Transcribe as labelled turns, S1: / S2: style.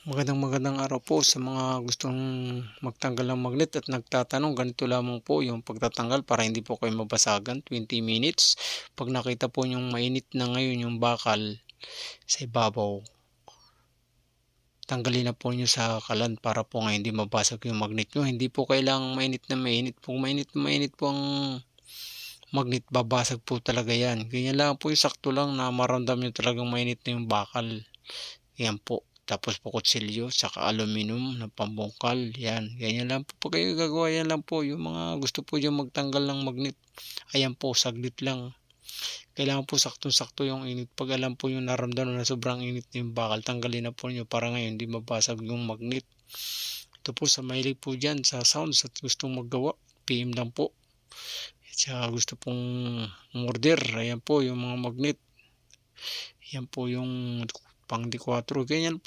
S1: Magandang araw po sa mga gustong magtanggal ng magnet at nagtatanong. Ganito lamang po yung pagtatanggal para hindi po kayo mabasagan. 20 minutes. Pag nakita po yung mainit na ngayon yung bakal sa ibabaw, tanggalin na po nyo sa kalan para po nga hindi mabasag yung magnet nyo. Hindi po kailangang mainit na mainit. Kung mainit na mainit po ang magnet, babasag po talaga yan. Ganyan lang po yung sakto lang na maramdam nyo talagang mainit na yung bakal. Yan po. Tapos po kutsilyo, saka aluminum na pambungkal. Yan. Ganyan lang po. Pag kayo gagawa, yan lang po. Yung mga gusto po dyan magtanggal ng magnet. Ayan po, saglit lang. Kailangan po saktong-sakto yung init. Pag alam po yung naramdaman na sobrang init na yung bakal, tanggalin na po nyo para ngayon hindi mabasag yung magnet. Ito po sa mahilig po dyan sa sounds at gustong maggawa, PM lang po. At sa gusto pong order, ayan po yung mga magnet. Yan po yung pang D4. Ganyan po